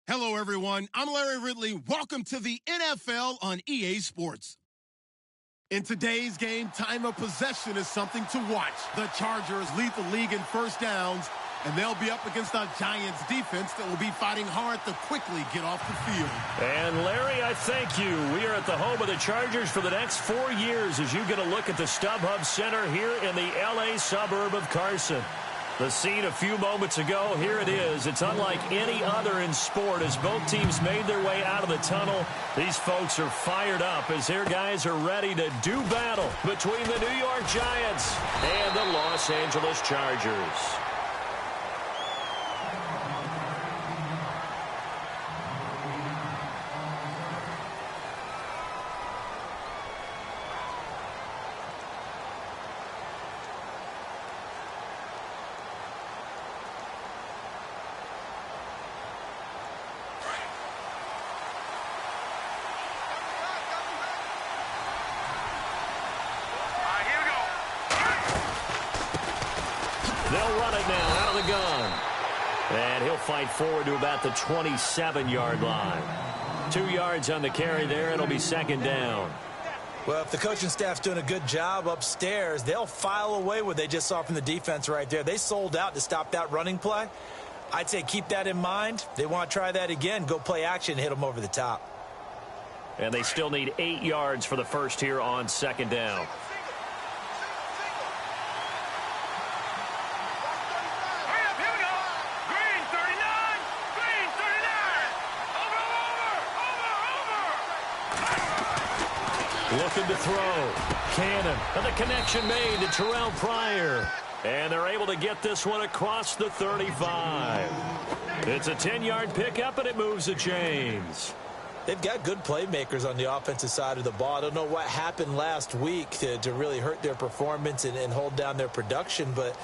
Hello, everyone. I'm Larry Ridley. Welcome to the NFL on EA Sports. In today's game, time of possession is something to watch. The Chargers lead the league in first downs, and they'll be up against a Giants defense that will be fighting hard to quickly get off the field. And Larry, I thank you. We are at the home of the Chargers for the next 4 years as you get a look at the StubHub Center here in the L.A. suburb of Carson. The scene a few moments ago, here it is. It's unlike any other in sport as both teams made their way out of the tunnel. These folks are fired up as their guys are ready to do battle between the New York Giants and the Los Angeles Chargers. They'll run it now out of the gun. And he'll fight forward to about the 27-yard line. 2 yards on the carry there. It'll be second down. Well, if the coaching staff's doing a good job upstairs, they'll file away what they just saw from the defense right there. They sold out to stop that running play. I'd say keep that in mind. They want to try that again. Go play action and hit them over the top. And they still need 8 yards for the first here on second down. Looking to throw. Cannon. And the connection made to Terrell Pryor. And they're able to get this one across the 35. It's a 10-yard pickup, and it moves the chains. They've got good playmakers on the offensive side of the ball. I don't know what happened last week to really hurt their performance and hold down their production, but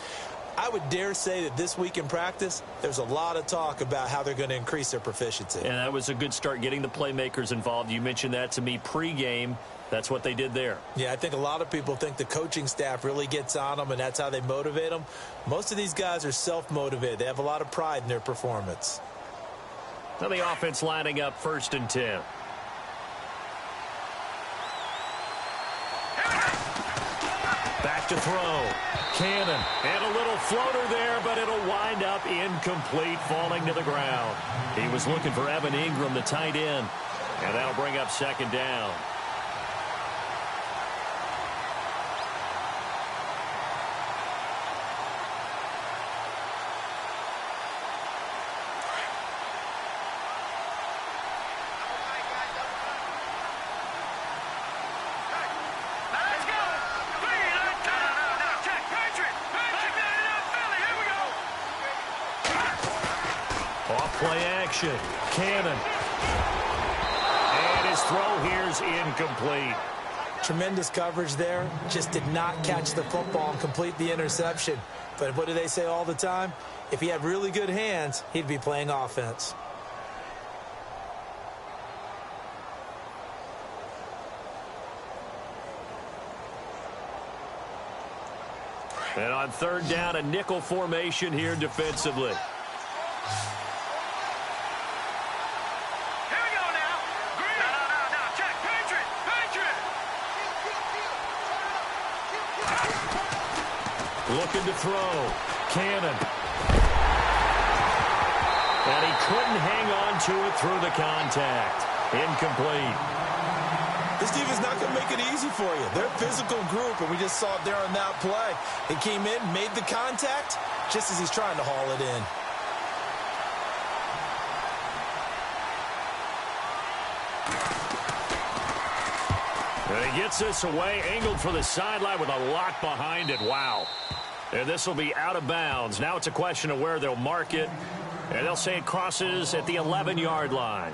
I would dare say that this week in practice, there's a lot of talk about how they're going to increase their proficiency. And that was a good start getting the playmakers involved. You mentioned that to me pregame. That's what they did there. Yeah, I think a lot of people think the coaching staff really gets on them, and that's how they motivate them. Most of these guys are self-motivated. They have a lot of pride in their performance. Now the offense lining up 1st and 10. Back to throw. Cannon. And a little floater there, but it'll wind up incomplete, falling to the ground. He was looking for Evan Ingram, the tight end. And that'll bring up second down. Play action. Cannon. And his throw here's incomplete. Tremendous coverage there. Just did not catch the football and complete the interception. But what do they say all the time? If he had really good hands, he'd be playing offense. And on 3rd down, a nickel formation here defensively. Looking to throw. Cannon. And he couldn't hang on to it through the contact. Incomplete. This defense is not going to make it easy for you. They're a physical group, and we just saw it there on that play. He came in, made the contact, just as he's trying to haul it in. And he gets this away, angled for the sideline with a lot behind it. Wow. And this will be out of bounds. Now it's a question of where they'll mark it. And they'll say it crosses at the 11-yard line.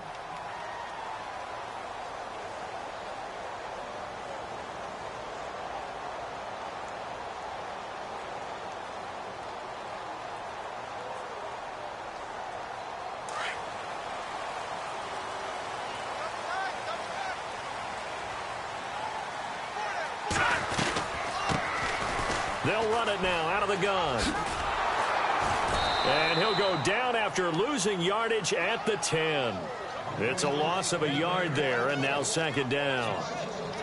They'll run it now out of the gun. And he'll go down after after losing yardage at the 10. It's a loss of a yard there, and now second down.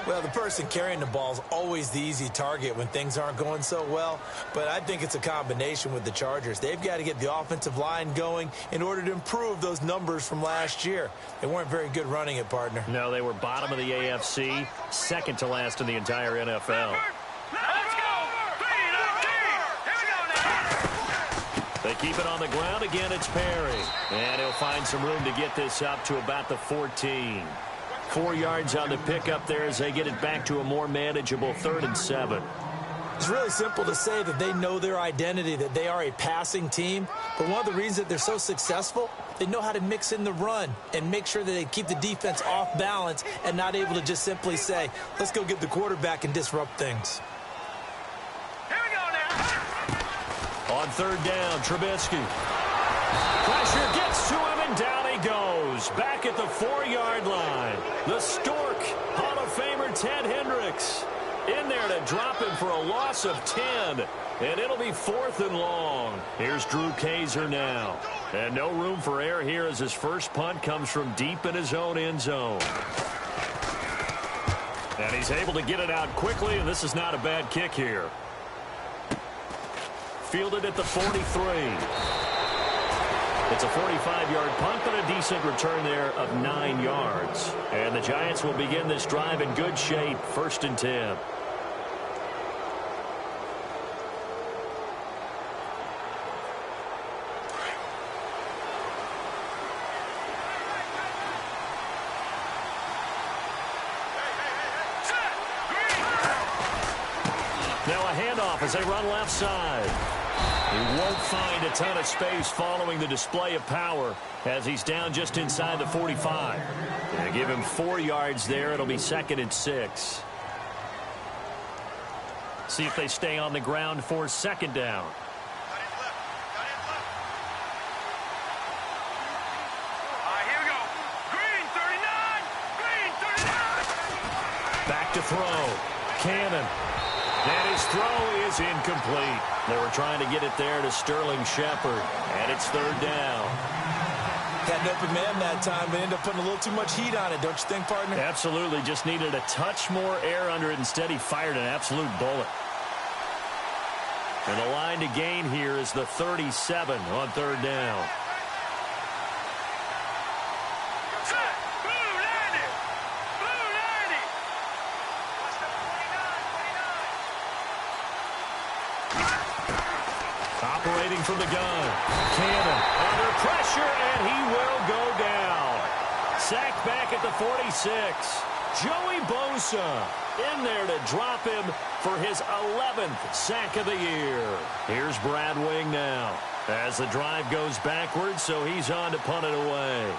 Well, the person carrying the ball is always the easy target when things aren't going so well, but I think it's a combination with the Chargers. They've got to get the offensive line going in order to improve those numbers from last year. They weren't very good running it, partner. No, they were bottom of the AFC, second to last in the entire NFL. They keep it on the ground. Again, it's Perry. And he'll find some room to get this up to about the 14. 4 yards on the pickup there as they get it back to a more manageable 3rd and 7. It's really simple to say that they know their identity, that they are a passing team. But one of the reasons that they're so successful, they know how to mix in the run and make sure that they keep the defense off balance and not able to just simply say, let's go get the quarterback and disrupt things. On 3rd down, Trubisky. Pressure gets to him, and down he goes. Back at the 4-yard line. The Stork, Hall of Famer Ted Hendricks, in there to drop him for a loss of 10. And it'll be 4th and long. Here's Drew Kaiser now. And no room for error here as his first punt comes from deep in his own end zone. And he's able to get it out quickly, and this is not a bad kick here. Fielded at the 43. It's a 45-yard punt, but a decent return there of 9 yards. And the Giants will begin this drive in good shape, 1st and 10. Now a handoff as they run left side. He won't find a ton of space following the display of power as he's down just inside the 45. They give him 4 yards there. It'll be 2nd and 6. See if they stay on the ground for 2nd down. Here we go. Green 39. Green 39. Back to throw. Cannon. And his throw is incomplete. They were trying to get it there to Sterling Shepard. And it's 3rd down. Had an open man that time, but ended up putting a little too much heat on it, don't you think, partner? Absolutely. Just needed a touch more air under it. Instead, he fired an absolute bullet. And the line to gain here is the 37 on 3rd down. Operating from the gun. Cannon under pressure, and he will go down. Sacked back at the 46. Joey Bosa in there to drop him for his 11th sack of the year. Here's Brad Wing now as the drive goes backwards, so he's on to punt it away.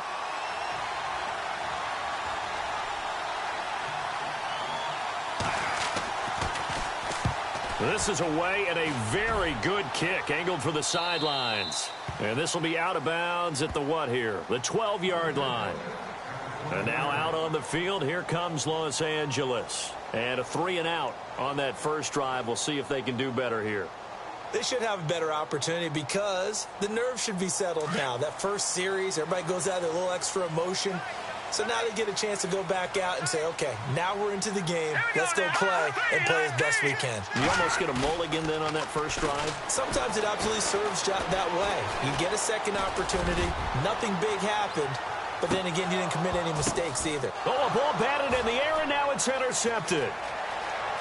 This is away, and a very good kick angled for the sidelines. And this will be out of bounds at the what here? The 12-yard line. And now out on the field, here comes Los Angeles. And a 3-and-out on that first drive. We'll see if they can do better here. They should have a better opportunity because the nerves should be settled now. That first series, everybody goes out with a little extra emotion. So now they get a chance to go back out and say, okay, now we're into the game. Let's go play and play as best we can. You almost get a mulligan then on that first drive? Sometimes it absolutely serves that way. You get a second opportunity. Nothing big happened. But then again, you didn't commit any mistakes either. Oh, a ball batted in the air, and now it's intercepted.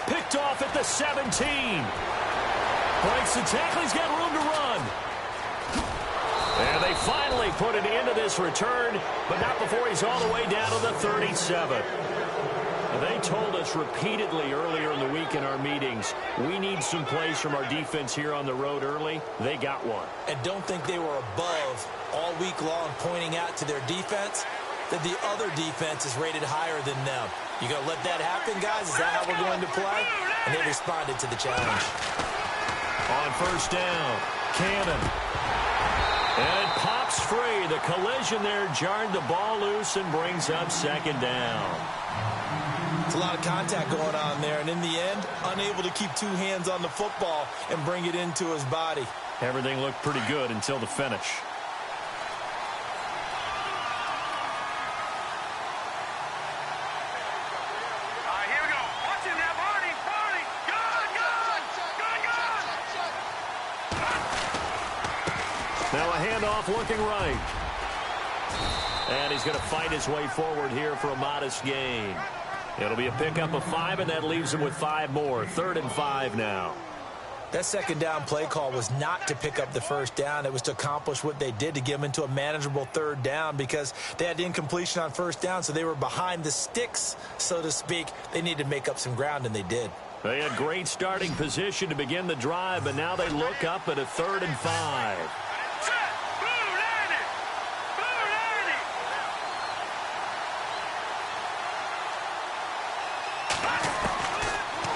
Picked off at the 17. Breaks the tackle. He's got room to run. And they finally put it into this return, but not before he's all the way down to the 37. They told us repeatedly earlier in the week in our meetings, we need some plays from our defense here on the road early. They got one. And don't think they were above all week long pointing out to their defense that the other defense is rated higher than them. You going to let that happen, guys? Is that how we're going to play? And they responded to the challenge. On first down, Cannon. And it pops free. The collision there jarred the ball loose and brings up 2nd down. It's a lot of contact going on there, and in the end, unable to keep 2 hands on the football and bring it into his body. Everything looked pretty good until the finish. Now a handoff looking right. And he's going to fight his way forward here for a modest gain. It'll be a pickup of 5, and that leaves him with 5 more. 3rd and 5 now. That second down play call was not to pick up the first down. It was to accomplish what they did, to get them into a manageable 3rd down, because they had the incompletion on first down, so they were behind the sticks, so to speak. They needed to make up some ground, and they did. They had great starting position to begin the drive, but now they look up at a 3rd and 5.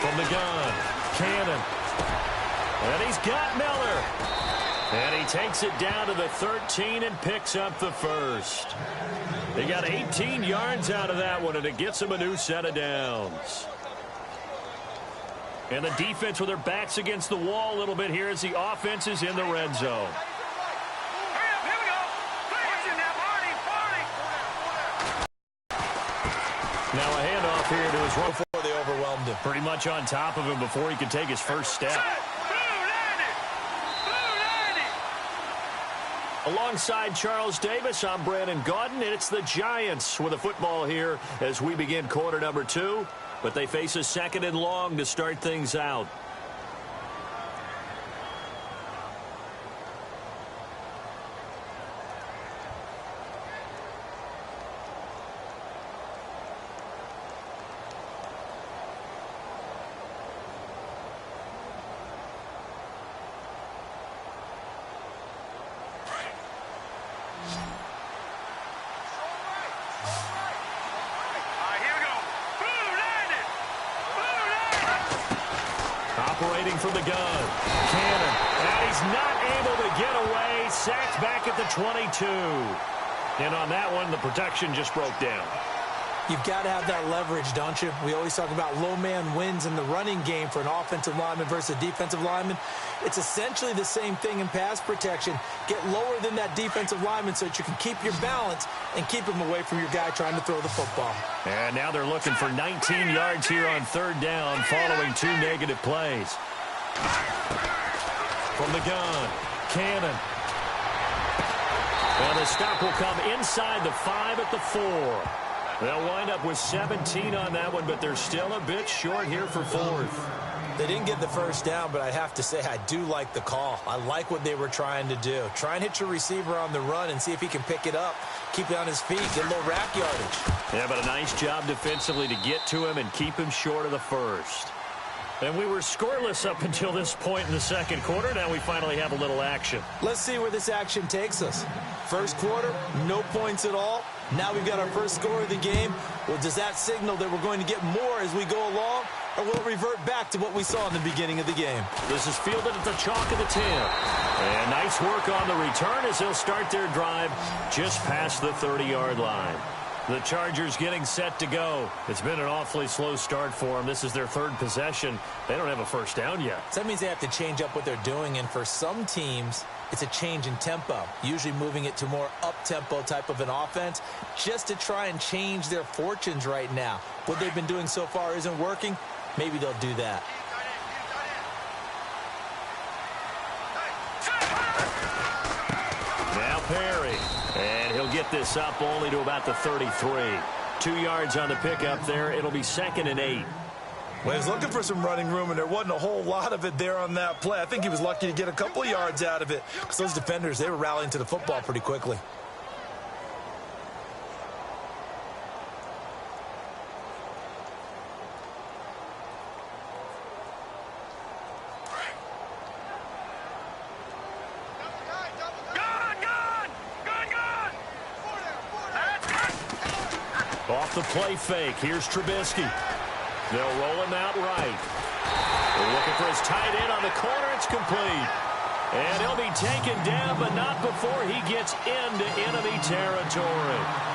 From the gun, Cannon. And he's got Miller. And he takes it down to the 13 and picks up the first. They got 18 yards out of that one, and it gets him a new set of downs. And the defense with their backs against the wall a little bit here as the offense is in the red zone. Now a handoff here to his run. Before they overwhelmed him. Pretty much on top of him before he could take his first step. Alongside Charles Davis, I'm Brandon Gaudin, and it's the Giants with a football here as we begin quarter number 2. But they face a 2nd and long to start things out. Operating from the gun, Cannon, and he's not able to get away. Sacked back at the 22. And on that one, the protection just broke down. You've got to have that leverage, don't you? We always talk about low man wins in the running game for an offensive lineman versus a defensive lineman. It's essentially the same thing in pass protection. Get lower than that defensive lineman so that you can keep your balance and keep him away from your guy trying to throw the football. And now they're looking for 19 yards here on 3rd down following 2 negative plays. From the gun, Cannon. And the stop will come inside the 5 at the 4. They'll wind up with 17 on that one, but they're still a bit short here for 4th. They didn't get the first down, but I have to say I do like the call. I like what they were trying to do. Try and hit your receiver on the run and see if he can pick it up, keep it on his feet, get a little rack yardage. Yeah, but a nice job defensively to get to him and keep him short of the first. And we were scoreless up until this point in the 2nd quarter. Now we finally have a little action. Let's see where this action takes us. First quarter, no points at all. Now we've got our first score of the game. Well, does that signal that we're going to get more as we go along? Or will it revert back to what we saw in the beginning of the game? This is fielded at the chalk of the 10. And nice work on the return as they'll start their drive just past the 30-yard line. The Chargers getting set to go. It's been an awfully slow start for them. This is their 3rd possession. They don't have a first down yet. So that means they have to change up what they're doing, and for some teams, it's a change in tempo, usually moving it to more up-tempo type of an offense just to try and change their fortunes right now. What they've been doing so far isn't working. Maybe they'll do that. Now Perry. And he'll get this up only to about the 33. 2 yards on the pickup there. It'll be 2nd and 8. Well, he was looking for some running room, and there wasn't a whole lot of it there on that play. I think he was lucky to get a couple of yards out of it because those defenders, they were rallying to the football pretty quickly. Off the play fake. Here's Trubisky. They'll roll him out right. They're looking for his tight end on the corner. It's complete. And he'll be taken down, but not before he gets into enemy territory.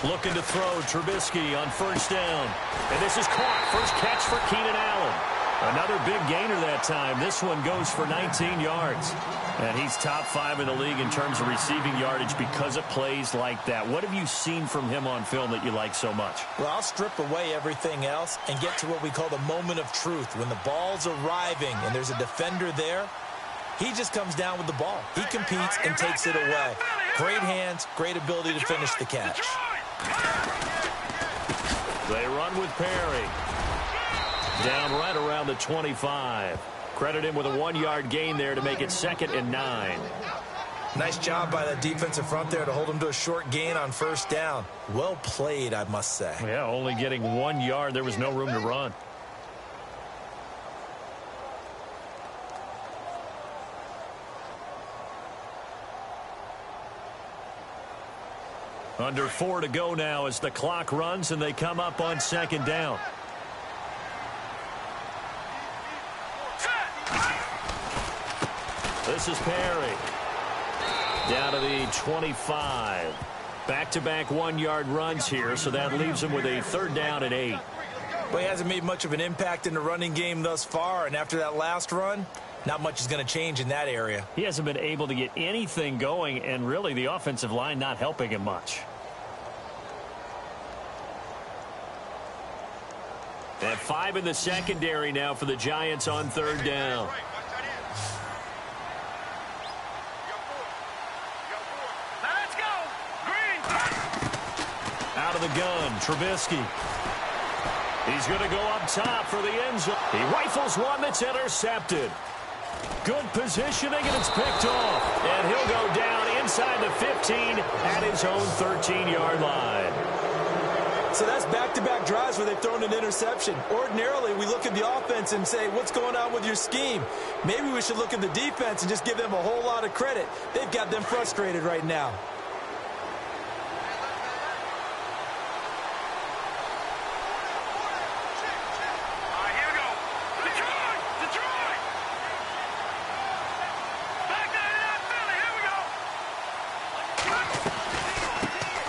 Looking to throw Trubisky on first down. And this is caught. First catch for Keenan Allen. Another big gainer that time. This one goes for 19 yards. And he's top 5 in the league in terms of receiving yardage because of plays like that. What have you seen from him on film that you like so much? Well, I'll strip away everything else and get to what we call the moment of truth. When the ball's arriving and there's a defender there, he just comes down with the ball. He competes and takes it away. Great hands, great ability to finish the catch. They run with Perry. Down right around the 25. Credit him with a 1-yard gain there to make it 2nd and 9. Nice job by the defensive front there to hold him to a short gain on first down. Well played, I must say. Yeah, only getting 1 yard. There was no room to run. Under 4 to go now as the clock runs and they come up on 2nd down. This is Perry. Down to the 25. Back-to-back 1-yard runs here, so that leaves him with a 3rd down and 8. But he hasn't made much of an impact in the running game thus far, and after that last run, not much is going to change in that area. He hasn't been able to get anything going, and really the offensive line not helping him much. And 5 in the secondary now for the Giants on 3rd down. Out of the gun, Trubisky. He's going to go up top for the end zone. He rifles one that's intercepted. Good positioning, and it's picked off. And he'll go down inside the 15 at his own 13-yard line. So that's back-to-back drives where they've thrown an interception. Ordinarily, we look at the offense and say, what's going on with your scheme? Maybe we should look at the defense and just give them a whole lot of credit. They've got them frustrated right now.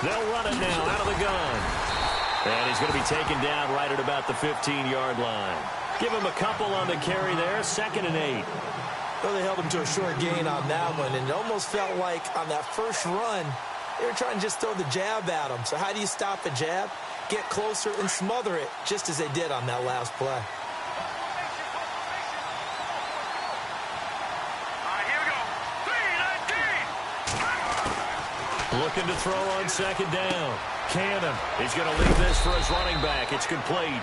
They'll run it now out of the gun. And he's going to be taken down right at about the 15-yard line. Give him a couple on the carry there, 2nd and 8. Well, they held him to a short gain on that one, and it almost felt like on that first run, they were trying to just throw the jab at him. So how do you stop a jab? Get closer and smother it, just as they did on that last play. Looking to throw on 2nd down. Cannon. He's going to leave this for his running back. It's complete.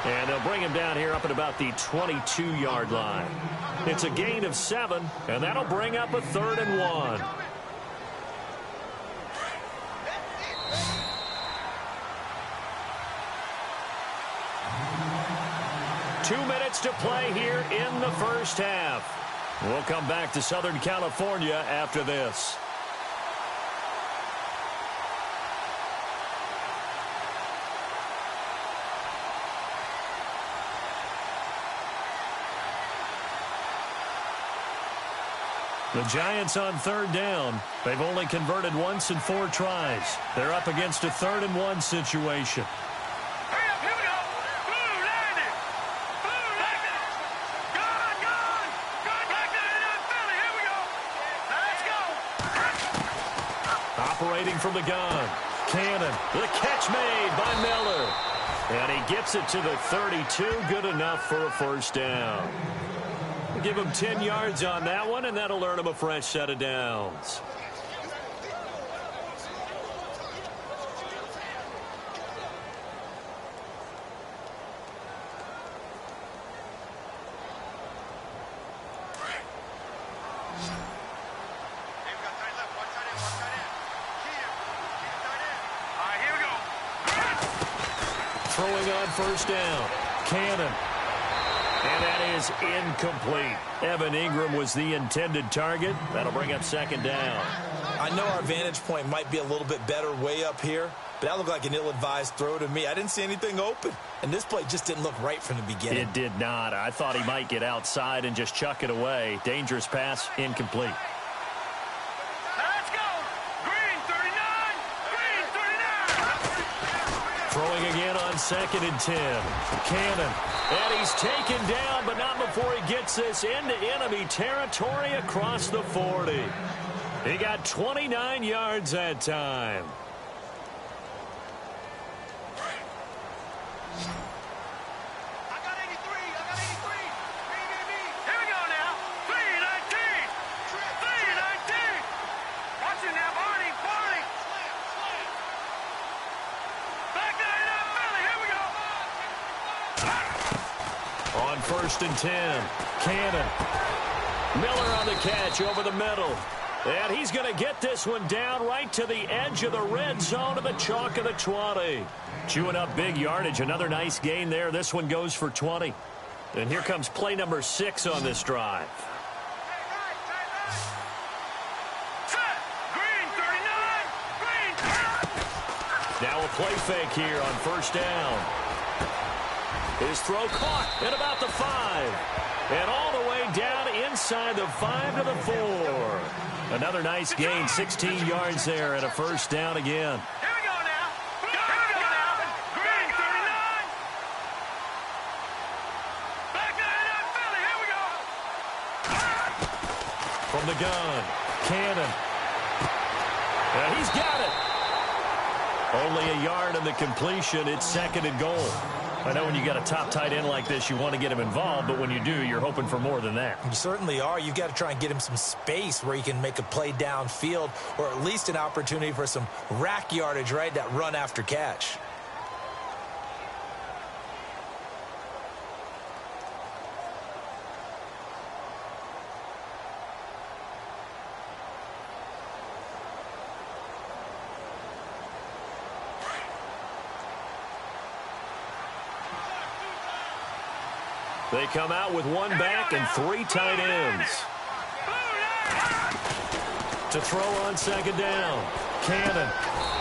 And they'll bring him down here up at about the 22-yard line. It's a gain of 7, and that'll bring up a 3rd and 1. Two minutes to play here in the first half. We'll come back to Southern California after this. The Giants on 3rd down. They've only converted once in 4 tries. They're up against a 3rd and 1 situation. Hurry up, here we go. Blue landed. Blue landed. Gone. Gone back to Philly. Here we go. Let's go. Operating from the gun. Cannon. The catch made by Miller. And he gets it to the 32. Good enough for a 1st down. Give him 10 yards on that one, and that'll earn him a fresh set of downs. Throwing on 1st down. Cannon. And that is incomplete. Evan Ingram was the intended target. That'll bring up 2nd down. I know our vantage point might be a little bit better way up here, but that looked like an ill-advised throw to me. I didn't see anything open, and this play just didn't look right from the beginning. It did not. I thought he might get outside and just chuck it away. Dangerous pass, incomplete. Let's go. Green 39. Green 39. Throwing again on 2nd and 10. Cannon. And he's taken down, but not before he gets this into enemy territory across the 40. He got 29 yards that time. I got 83. Me. Here we go now. 319. 319. Watch it now, Barney. Back there in that belly. Here we go. On 1st and 10. Cannon. Miller on the catch over the middle. And he's going to get this one down right to the edge of the red zone to the chalk of the 20. Chewing up big yardage. Another nice gain there. This one goes for 20. And here comes play number 6 on this drive. Set. Green 39. Green. Now a play fake here on 1st down. His throw caught at about the 5. And all the way down inside the 5 to the 4. Another nice gain, 16 yards there and a 1st down again. Here we go now. Green 39. Back there in that belly. Here we go. From the gun, Cannon. And he's got it. Only a yard on the completion. It's 2nd and goal. I know when you got a top tight end like this, you want to get him involved, but when you do, you're hoping for more than that. You certainly are. You've got to try and get him some space where he can make a play downfield, or at least an opportunity for some rack yardage, right? That run after catch. They come out with 1 back and 3 tight ends. To throw on 2nd down. Cannon.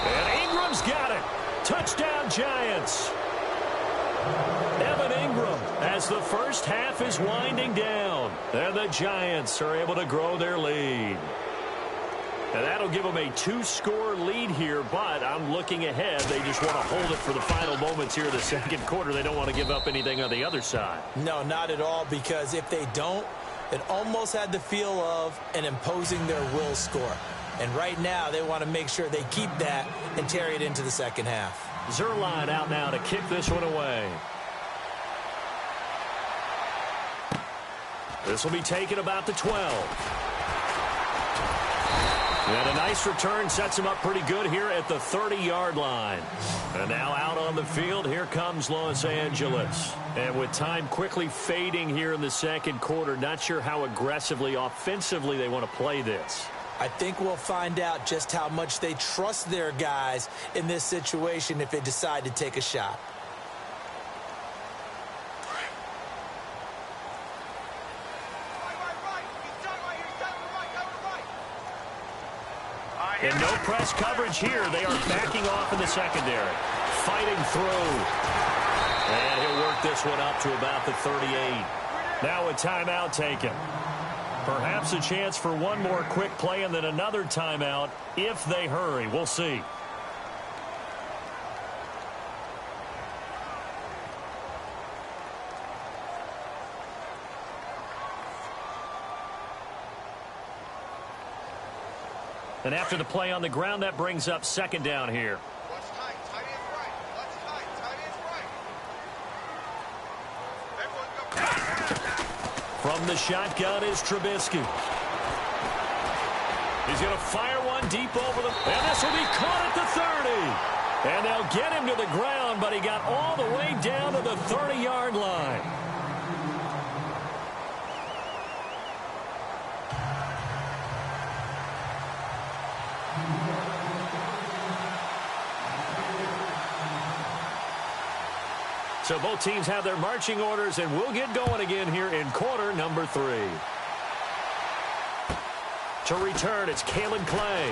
And Ingram's got it. Touchdown, Giants. Evan Ingram as the first half is winding down. And the Giants are able to grow their lead. And that'll give them a 2-score lead here, but I'm looking ahead. They just want to hold it for the final moments here of the 2nd quarter. They don't want to give up anything on the other side. No, not at all, because if they don't, it almost had the feel of an imposing their will score. And right now, they want to make sure they keep that and carry it into the 2nd half. Zuerlein out now to kick this one away. This will be taken about the 12. And a nice return sets him up pretty good here at the 30-yard line. And now out on the field, here comes Los Angeles. And with time quickly fading here in the 2nd quarter, not sure how aggressively, offensively they want to play this. I think we'll find out just how much they trust their guys in this situation if they decide to take a shot. And no press coverage here. They are backing off in the secondary. Fighting through. And he'll work this one up to about the 38. Now a timeout taken. Perhaps a chance for one more quick play and then another timeout if they hurry. We'll see. And after the play on the ground, that brings up 2nd down here. Watch tight. Tight ends right. Watch tight. Tight ends right. Everyone go. From the shotgun is Trubisky. He's going to fire one deep over them. And this will be caught at the 30. And they'll get him to the ground, but he got all the way down to the 30-yard line. So both teams have their marching orders, and we'll get going again here in quarter number 3. To return, it's Kalen Clay.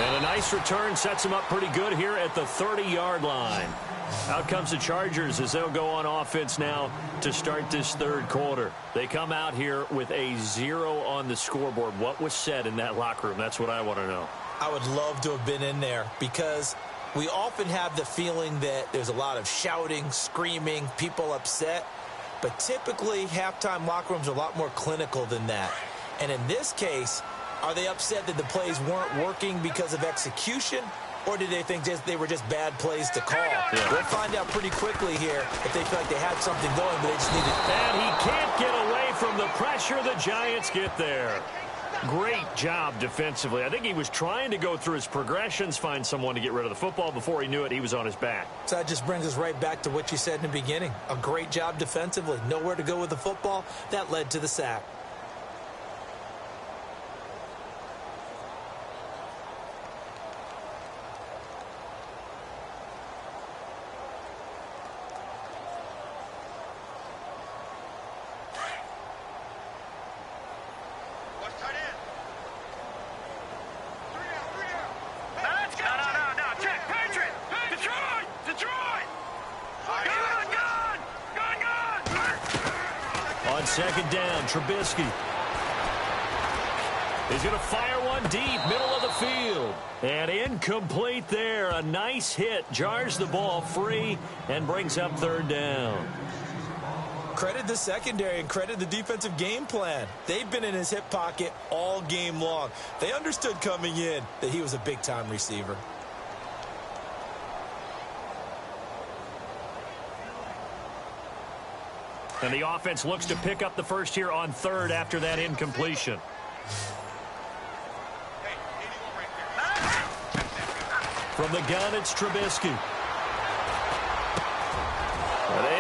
And a nice return sets him up pretty good here at the 30-yard line. Out comes the Chargers as they'll go on offense now to start this 3rd quarter. They come out here with a 0 on the scoreboard. What was said in that locker room? That's what I want to know. I would love to have been in there because We often have the feeling that there's a lot of shouting, screaming, people upset. But typically, halftime locker rooms are a lot more clinical than that. And in this case, are they upset that the plays weren't working because of execution? Or did they think they were just bad plays to call? Yeah. We'll find out pretty quickly here if they feel like they had something going, but they just needed... And he can't get away from the pressure. The Giants get there. Great job defensively. I think he was trying to go through his progressions, find someone to get rid of the football. Before he knew it, he was on his back. So that just brings us right back to what you said in the beginning. A great job defensively. Nowhere to go with the football. That led to the sack. On second down, Trubisky. He's going to fire one deep, middle of the field. And incomplete there. A nice hit. Jars the ball free and brings up third down. Credit the secondary and credit the defensive game plan. They've been in his hip pocket all game long. They understood coming in that he was a big-time receiver. And the offense looks to pick up the first here on third after that incompletion. From the gun, it's Trubisky.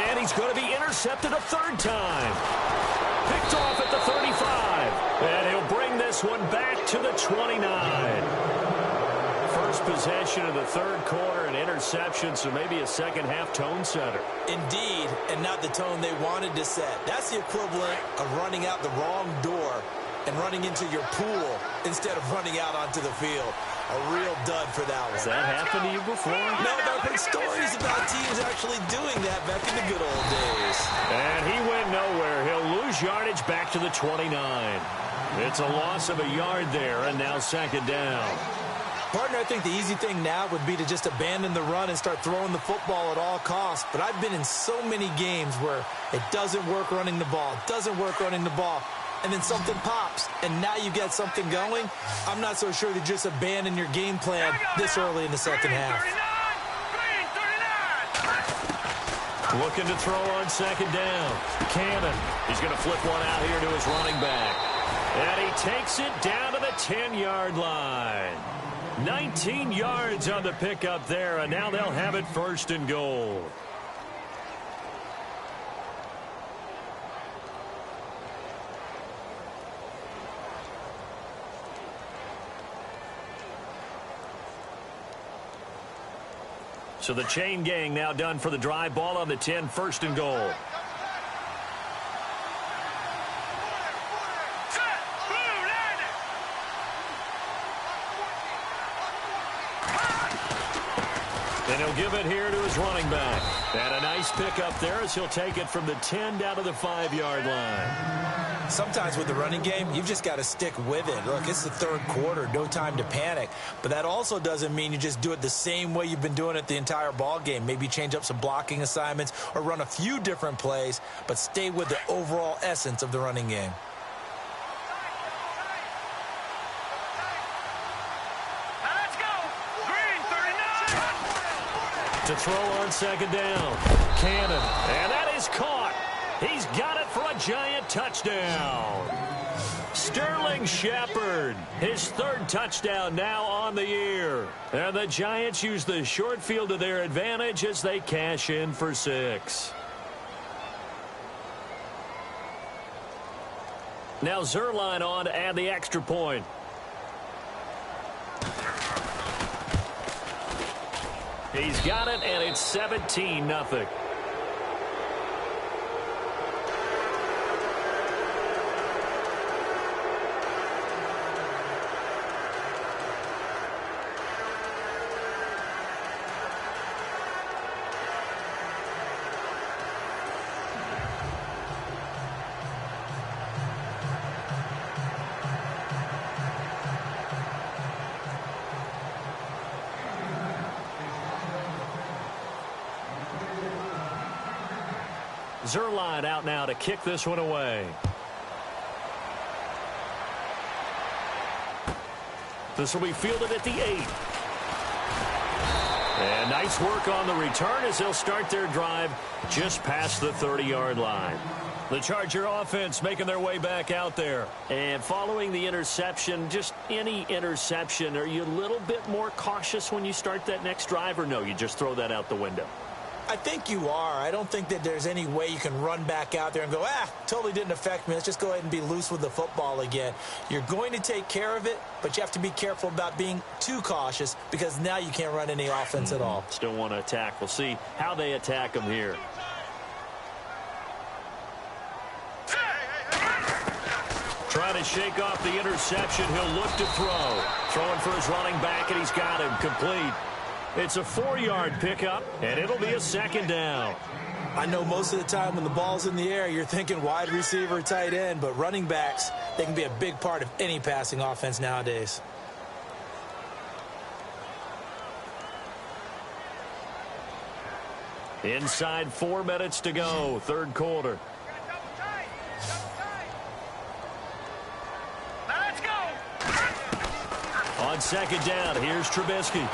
And he's going to be intercepted a third time. Picked off at the 35. And he'll bring this one back to the 29. First possession of the third quarter, an interception, so maybe a second-half tone setter. Indeed, and not the tone they wanted to set. That's the equivalent of running out the wrong door and running into your pool instead of running out onto the field. A real dud for that one. Has that happened to you before? No, but I've heard stories about teams actually doing that back in the good old days. And he went nowhere. He'll lose yardage back to the 29. It's a loss of a yard there, and now second down. Partner, I think the easy thing now would be to just abandon the run and start throwing the football at all costs. But I've been in so many games where it doesn't work running the ball, and then something pops, and now you get something going. I'm not so sure that just abandon your game plan this early in the second half. Looking to throw on second down. Cannon. He's going to flip one out here to his running back. And he takes it down to the 10-yard line. 19 yards on the pickup there, and now they'll have it first and goal. So the chain gang now done for the drive. Ball on the 10, first and goal. And he'll give it here to his running back. And a nice pickup there as he'll take it from the 10 down to the 5-yard line. Sometimes with the running game, you've just got to stick with it. Look, it's the third quarter, no time to panic. But that also doesn't mean you just do it the same way you've been doing it the entire ball game. Maybe change up some blocking assignments or run a few different plays, but stay with the overall essence of the running game. To throw on second down. Cannon. And that is caught. He's got it for a giant touchdown. Sterling Shepard. His third touchdown now on the year. And the Giants use the short field to their advantage as they cash in for 6. Now Zuerlein on to add the extra point. He's got it, and it's 17-0. Zuerlein out now to kick this one away. This will be fielded at the 8. And nice work on the return as they'll start their drive just past the 30-yard line. The Charger offense making their way back out there. And following the interception, just any interception, are you a little bit more cautious when you start that next drive, or no, you just throw that out the window? I think you are. I don't think that there's any way you can run back out there and go, totally didn't affect me. Let's just go ahead and be loose with the football again. You're going to take care of it, but you have to be careful about being too cautious because now you can't run any offense at all. Still want to attack. We'll see how they attack them here. Trying to shake off the interception. He'll look to throw. Throwing for his running back, and he's got him complete. It's a 4-yard pickup, and it'll be a second down. I know most of the time when the ball's in the air, you're thinking wide receiver, tight end, but running backs, they can be a big part of any passing offense nowadays. Inside 4 minutes to go, third quarter. Let's go. On second down, here's Trubisky.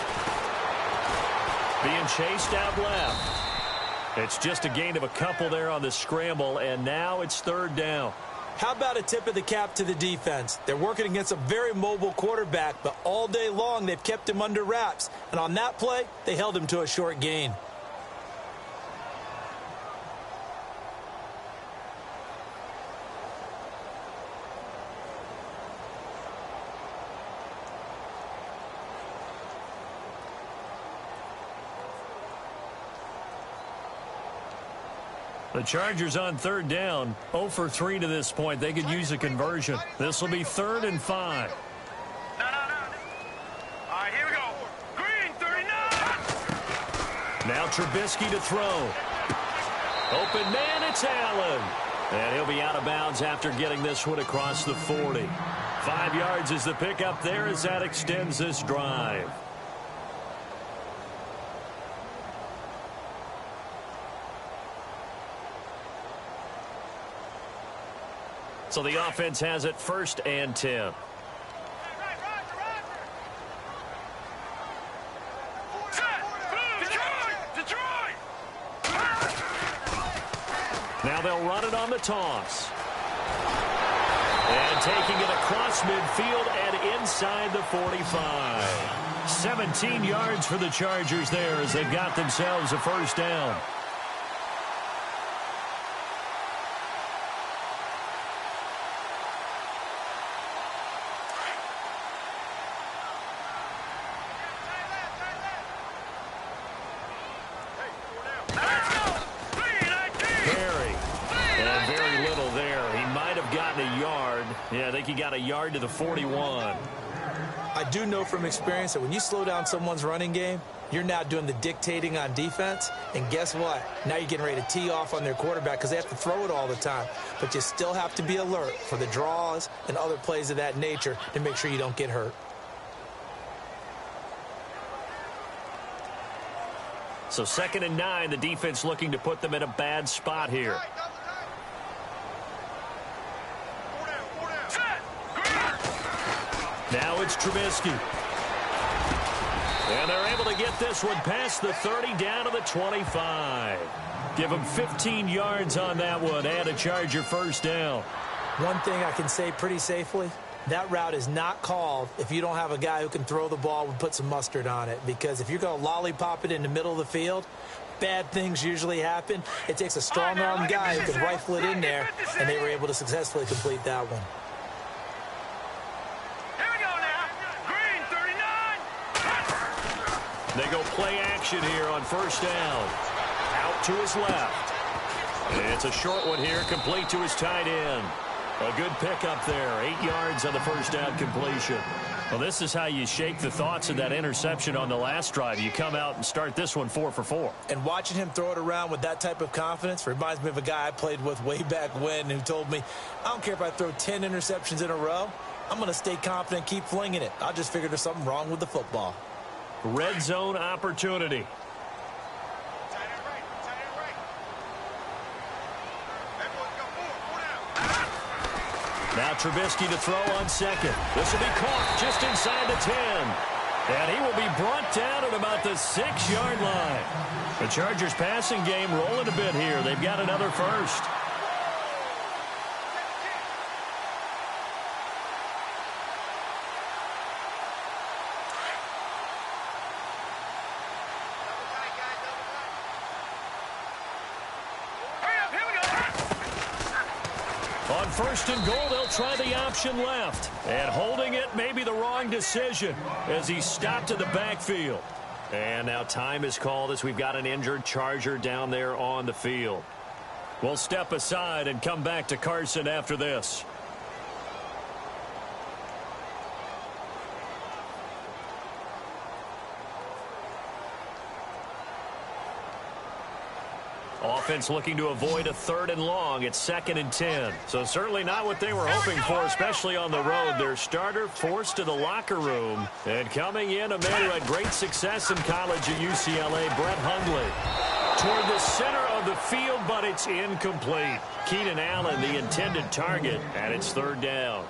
Being chased out left. It's just a gain of a couple there on the scramble, and now it's third down. How about a tip of the cap to the defense? They're working against a very mobile quarterback, but all day long they've kept him under wraps. And on that play, they held him to a short gain. The Chargers on third down, 0 for 3 to this point. They could use a conversion. This will be 3rd and 5. No. All right, here we go. Green, 39. Now Trubisky to throw. Open man, it's Allen. And he'll be out of bounds after getting this one across the 40. 5 yards is the pickup there as that extends this drive. So the offense has it 1st and 10. Now they'll run it on the toss. And taking it across midfield and inside the 45. 17 yards for the Chargers there as they got themselves a first down. Yeah, I think he got a yard to the 41. I do know from experience that when you slow down someone's running game, you're now doing the dictating on defense. And guess what? Now you're getting ready to tee off on their quarterback because they have to throw it all the time. But you still have to be alert for the draws and other plays of that nature to make sure you don't get hurt. So 2nd and 9, the defense looking to put them in a bad spot here. Now it's Trubisky. And they're able to get this one past the 30 down to the 25. Give them 15 yards on that one and a Charger first down. One thing I can say pretty safely, that route is not called if you don't have a guy who can throw the ball and put some mustard on it. Because if you're going to lollipop it in the middle of the field, bad things usually happen. It takes a strong-arm guy who can rifle it in there, and they were able to successfully complete that one. They go play action here on first down. Out to his left. It's a short one here, complete to his tight end. A good pickup there, 8 yards on the first down completion. Well, this is how you shake the thoughts of that interception on the last drive. You come out and start this one 4 for 4. And watching him throw it around with that type of confidence reminds me of a guy I played with way back when who told me, I don't care if I throw 10 interceptions in a row. I'm going to stay confident, keep flinging it. I just figured there's something wrong with the football. Red zone opportunity. Now Trubisky to throw on second. This will be caught just inside the 10. And he will be brought down at about the 6-yard line. The Chargers passing game rolling a bit here. They've got another first. On first and goal, they'll try the option left. And holding it may be the wrong decision as he stopped in the backfield. And now time is called as we've got an injured Charger down there on the field. We'll step aside and come back to Carson after this. Offense looking to avoid a 3rd and long. It's 2nd and 10. So certainly not what they were hoping for, especially on the road. Their starter forced to the locker room. And coming in, a man who had great success in college at UCLA, Brett Hundley. Toward the center of the field, but it's incomplete. Keenan Allen, the intended target, and it's 3rd down.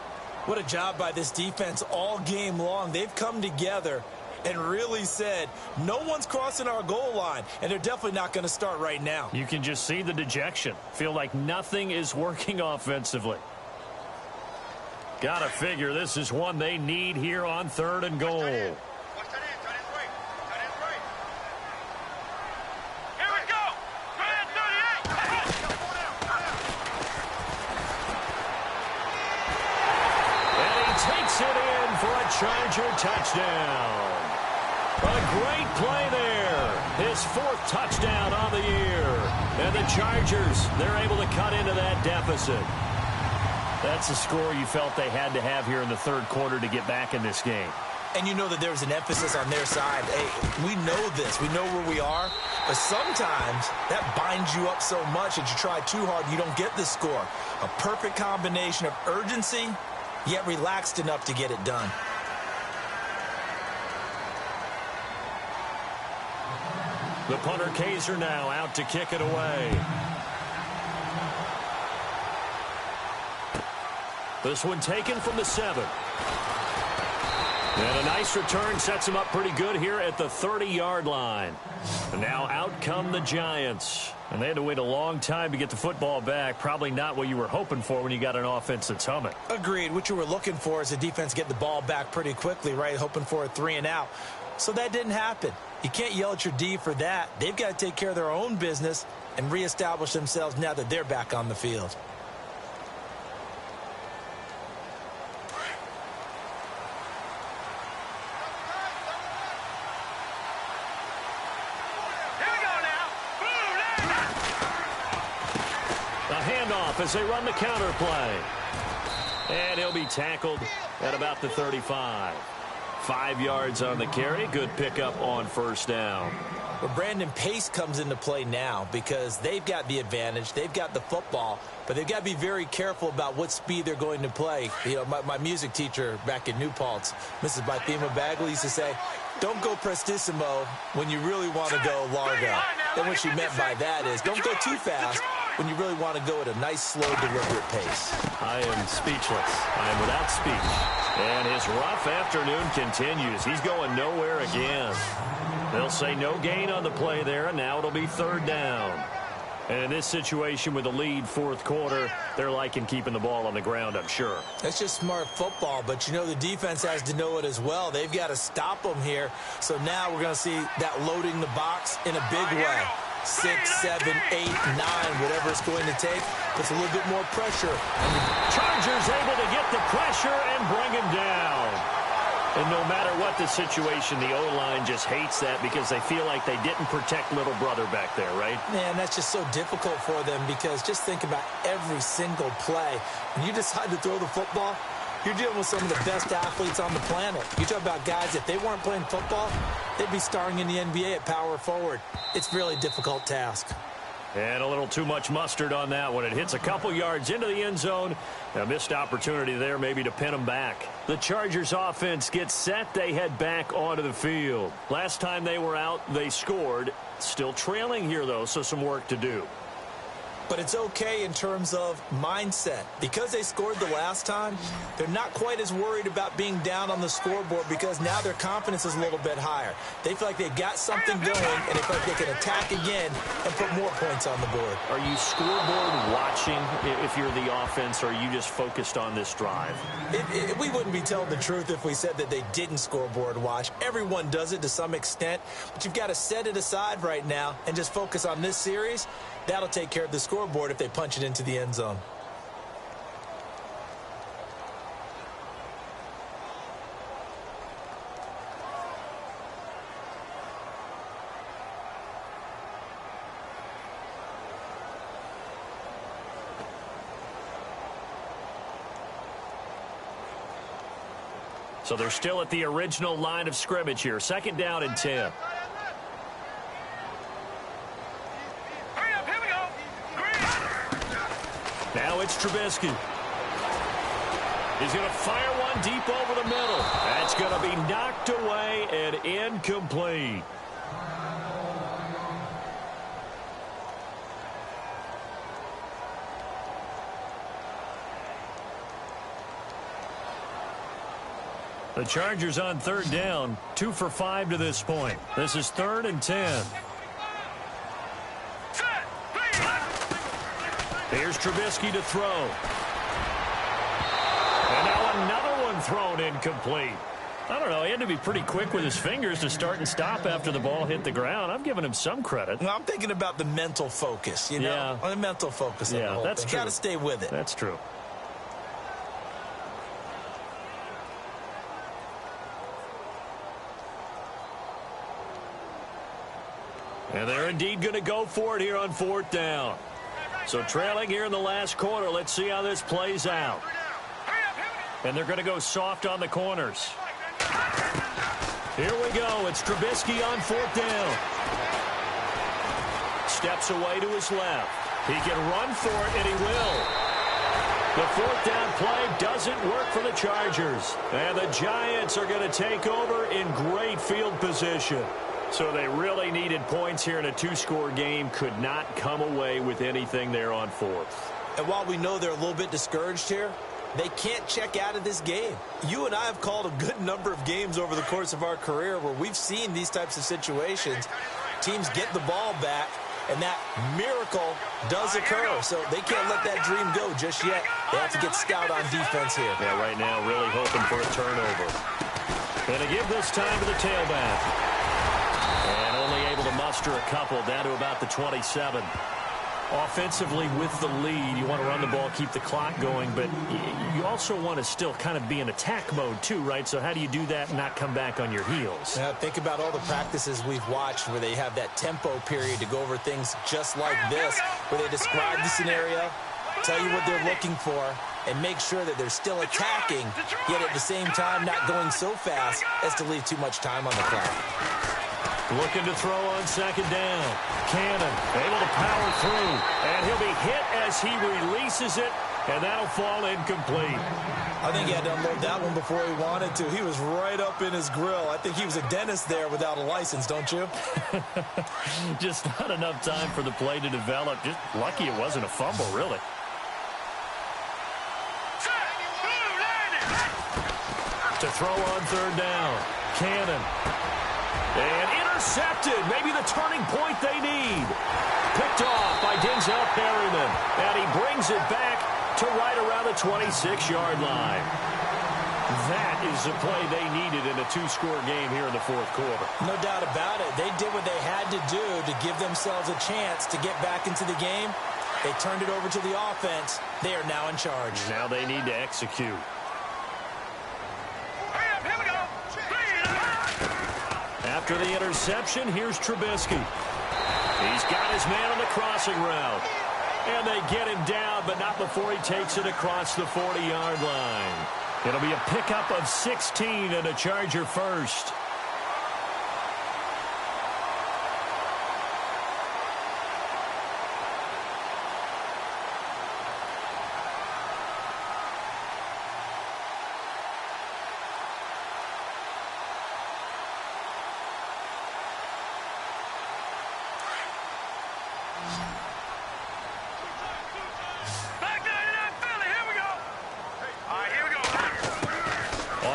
What a job by this defense all game long. They've come together and really said, no one's crossing our goal line, and they're definitely not going to start right now. You can just see the dejection. Feel like nothing is working offensively. Gotta figure this is one they need here on 3rd and goal. Here we go. Grand 38. And he takes it in for a Charger touchdown. A great play there. His 4th touchdown on the year. And the Chargers, they're able to cut into that deficit. That's a score you felt they had to have here in the 3rd quarter to get back in this game. And you know that there's an emphasis on their side. Hey, we know this. We know where we are. But sometimes that binds you up so much that you try too hard, you don't get the score. A perfect combination of urgency, yet relaxed enough to get it done. The punter Kaiser now out to kick it away. This one taken from the 7. And a nice return sets him up pretty good here at the 30-yard line. And now out come the Giants. And they had to wait a long time to get the football back. Probably not what you were hoping for when you got an offense that's humming. Agreed. What you were looking for is the defense get the ball back pretty quickly, right? Hoping for a 3 and out. So that didn't happen. You can't yell at your D for that. They've got to take care of their own business and reestablish themselves now that they're back on the field. Here we go now. A handoff as they run the counter play. And he'll be tackled at about the 35. 5 yards on the carry. Good pickup on 1st down. But Brandon, pace comes into play now because they've got the advantage. They've got the football, but they've got to be very careful about what speed they're going to play. You know, my music teacher back in New Paltz, Mrs. Bythema Bagley, used to say, don't go prestissimo when you really want to go largo. And what she meant by that is don't go too fast when you really want to go at a nice, slow, deliberate pace. I am speechless. I am without speech. And his rough afternoon continues. He's going nowhere again. They'll say no gain on the play there, and now it'll be 3rd down. And in this situation with the lead 4th quarter, they're liking keeping the ball on the ground, I'm sure. That's just smart football, but you know the defense has to know it as well. They've got to stop them here. So now we're going to see that loading the box in a big way. 6, 7, 8, 9, whatever it's going to take. Puts a little bit more pressure. And the Chargers able to get the pressure and bring him down. And no matter what the situation, the O-line just hates that because they feel like they didn't protect little brother back there, right? Man, that's just so difficult for them because just think about every single play. When you decide to throw the football, you're dealing with some of the best athletes on the planet. You talk about guys, if they weren't playing football, they'd be starring in the NBA at power forward. It's a really difficult task. And a little too much mustard on that one. It hits a couple yards into the end zone. A missed opportunity there maybe to pin them back. The Chargers offense gets set. They head back onto the field. Last time they were out, they scored. Still trailing here, though, so some work to do. But it's okay in terms of mindset. Because they scored the last time, they're not quite as worried about being down on the scoreboard because now their confidence is a little bit higher. They feel like they've got something going, and they feel like they can attack again and put more points on the board. Are you scoreboard watching if you're the offense, or are you just focused on this drive? We wouldn't be telling the truth if we said that they didn't scoreboard watch. Everyone does it to some extent, but you've got to set it aside right now and just focus on this series. That'll take care of the scoreboard if they punch it into the end zone. So they're still at the original line of scrimmage here. 2nd down and 10. Now it's Trubisky. He's going to fire one deep over the middle. That's going to be knocked away and incomplete. The Chargers on 3rd down, 2 for 5 to this point. This is 3rd and 10. Here's Trubisky to throw. And now another one thrown incomplete. I don't know. He had to be pretty quick with his fingers to start and stop after the ball hit the ground. I'm giving him some credit. Well, I'm thinking about the mental focus, you know? Yeah. On the mental focus of the whole that's thing. true. Got to stay with it. That's true. And they're indeed going to go for it here on 4th down. So trailing here in the last quarter. Let's see how this plays out. And they're going to go soft on the corners. Here we go. It's Trubisky on 4th down. Steps away to his left. He can run for it, and he will. The 4th down play doesn't work for the Chargers. And the Giants are going to take over in great field position. So they really needed points here in a 2-score game. Could not come away with anything there on 4th. And while we know they're a little bit discouraged here, they can't check out of this game. You and I have called a good number of games over the course of our career where we've seen these types of situations. Teams get the ball back, and that miracle does occur. So they can't let that dream go just yet. They have to get stout on defense here. Yeah, right now really hoping for a turnover. And to give this time to the tailback. And only able to muster a couple down to about the 27. Offensively with the lead, you want to run the ball, keep the clock going, but you also want to still kind of be in attack mode too, right? So how do you do that and not come back on your heels? Now, think about all the practices we've watched where they have that tempo period to go over things just like this, where they describe the scenario, tell you what they're looking for, and make sure that they're still attacking, yet at the same time not going so fast as to leave too much time on the clock. Looking to throw on 2nd down. Cannon able to power through. And he'll be hit as he releases it. And that'll fall incomplete. I think he had to unload that one before he wanted to. He was right up in his grill. I think he was a dentist there without a license, don't you? Just not enough time for the play to develop. Just lucky it wasn't a fumble, really. To throw on 3rd down. Cannon. And intercepted. Maybe the turning point they need. Picked off by Denzel Perryman. And he brings it back to right around the 26-yard line. That is the play they needed in a 2-score game here in the 4th quarter. No doubt about it. They did what they had to do to give themselves a chance to get back into the game. They turned it over to the offense. They are now in charge. Now they need to execute. After the interception, here's Trubisky. He's got his man on the crossing route. And they get him down, but not before he takes it across the 40-yard line. It'll be a pickup of 16 and a Charger first.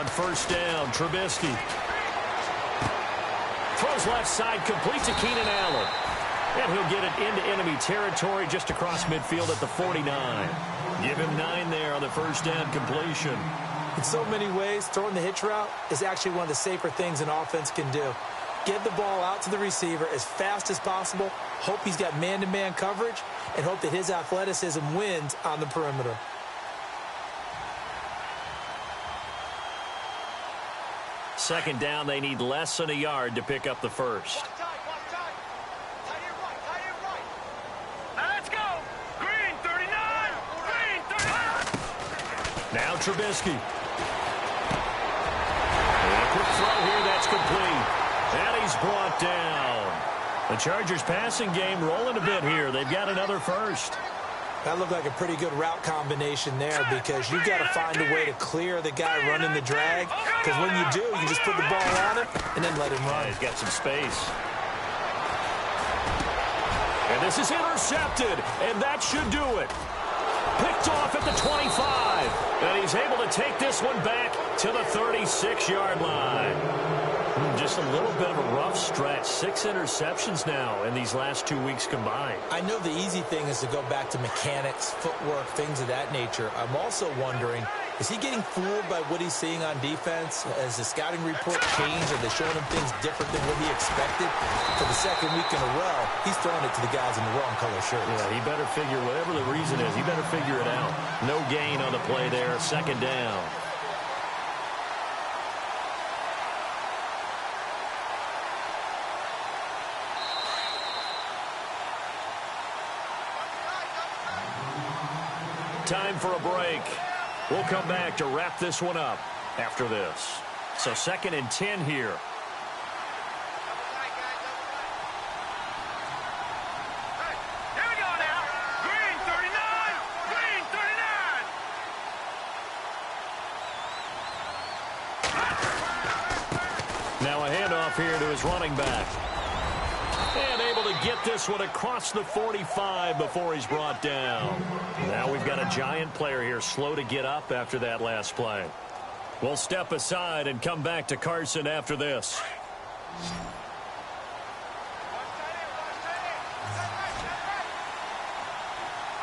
on first down. Trubisky throws left side, complete to Keenan Allen. And he'll get it into enemy territory just across midfield at the 49. Give him 9 there on the first down completion. In so many ways, throwing the hitch route is actually one of the safer things an offense can do. Get the ball out to the receiver as fast as possible, hope he's got man-to-man coverage, and hope that his athleticism wins on the perimeter. Second down, they need less than a yard to pick up the first. Let's go. Green 39. Green 39. Now Trubisky. And a quick throw here, that's complete. And he's brought down. The Chargers passing game rolling a bit here. They've got another first. That looked like a pretty good route combination there because you've got to find a way to clear the guy running the drag. Because when you do, you just put the ball on him and then let him run. He's got some space. And this is intercepted, and that should do it. Picked off at the 25. And he's able to take this one back to the 36-yard line. Just a little bit of a rough stretch. 6 interceptions now in these last 2 weeks combined. I know the easy thing is to go back to mechanics, footwork, things of that nature. I'm also wondering, is he getting fooled by what he's seeing on defense? Has the scouting report changed? Are they showing him things different than what he expected? For the second week in a row, he's throwing it to the guys in the wrong color shirts. Yeah, he better figure, whatever the reason is, he better figure it out. No gain on the play there. Second down. Time for a break. We'll come back to wrap this one up after this. So 2nd and 10 here. Here we go now. Green 39. Green 39. Now a handoff here to his running back. And able to get this one across the 45 before he's brought down. Now we've got a giant player here slow to get up after that last play. We'll step aside and come back to Carson after this.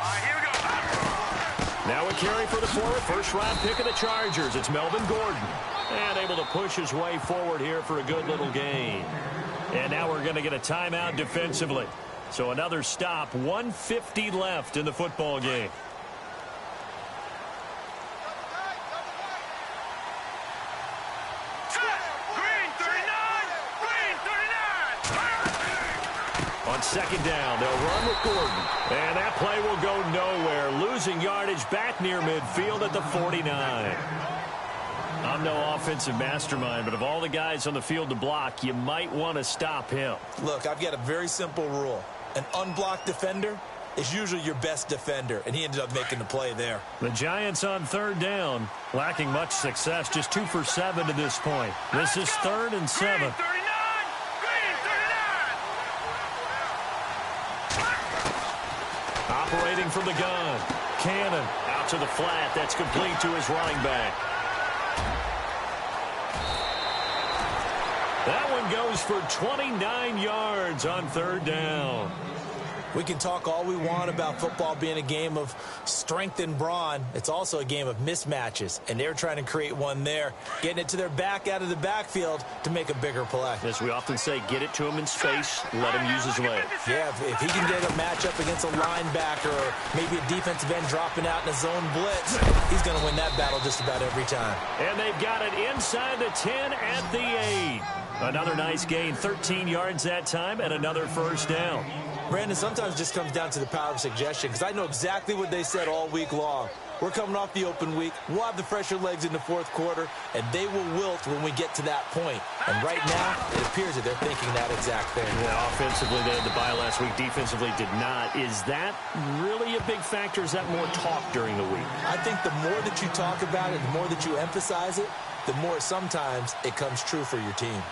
All right, here we go. Now a carry for the former first-round pick of the Chargers. It's Melvin Gordon. And able to push his way forward here for a good little gain. And now we're going to get a timeout defensively. So another stop, 1:50 left in the football game. Green 39. Green 39. On second down, they'll run with Gordon. And that play will go nowhere. Losing yardage back near midfield at the 49. I'm no offensive mastermind, but of all the guys on the field to block, you might want to stop him. Look, I've got a very simple rule. An unblocked defender is usually your best defender, and he ended up making the play there. The Giants on third down, lacking much success, just 2 for 7 to this point. This is 3rd and 7. Green 39. Green 39. Operating from the gun. Cannon out to the flat. That's complete to his running back. That one goes for 29 yards on third down. We can talk all we want about football being a game of strength and brawn. It's also a game of mismatches, and they're trying to create one there, getting it to their back out of the backfield to make a bigger play. As we often say, get it to him in space, let him use his leg. Yeah, if he can get a matchup against a linebacker or maybe a defensive end dropping out in a zone blitz, he's going to win that battle just about every time. And they've got it inside the 10 at the 8. Another nice gain, 13 yards that time, and another first down. Brandon, sometimes it just comes down to the power of suggestion, because I know exactly what they said all week long. We're coming off the open week. We'll have the fresher legs in the fourth quarter, and they will wilt when we get to that point. And right now, it appears that they're thinking that exact thing. Yeah, offensively, they had the bye last week. Defensively, did not. Is that really a big factor? Is that more talk during the week? I think the more that you talk about it, the more that you emphasize it, the more sometimes it comes true for your team.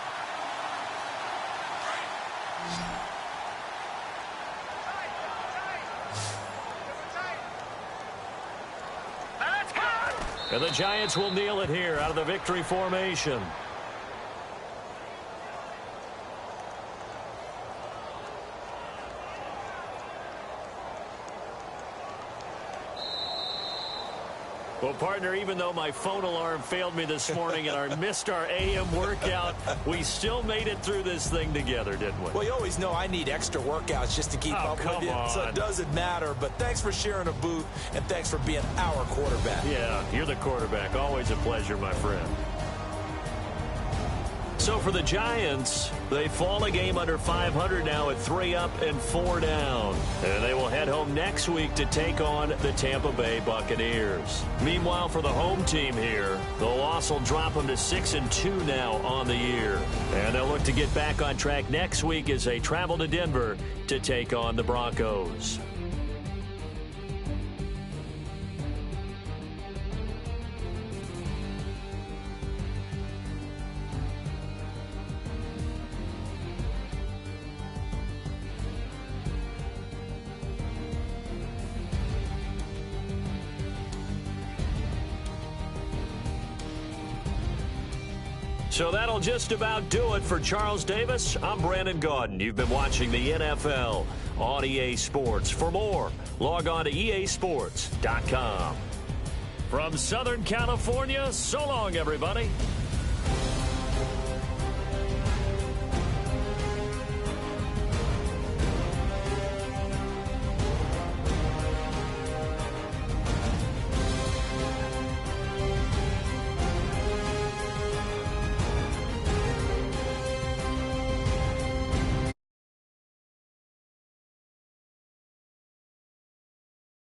And the Giants will kneel it here out of the victory formation. Well, partner, even though my phone alarm failed me this morning and I missed our AM workout, we still made it through this thing together, didn't we? Well, you always know I need extra workouts just to keep up with you, so it doesn't matter. But thanks for sharing a booth, and thanks for being our quarterback. Yeah, you're the quarterback. Always a pleasure, my friend. So for the Giants, they fall a game under 500 now at 3 up and 4 down. And they will head home next week to take on the Tampa Bay Buccaneers. Meanwhile, for the home team here, the loss will drop them to 6-2 now on the year. And they'll look to get back on track next week as they travel to Denver to take on the Broncos. So that'll just about do it for Charles Davis. I'm Brandon Gaudin. You've been watching the NFL on EA Sports. For more, log on to easports.com. From Southern California, so long, everybody.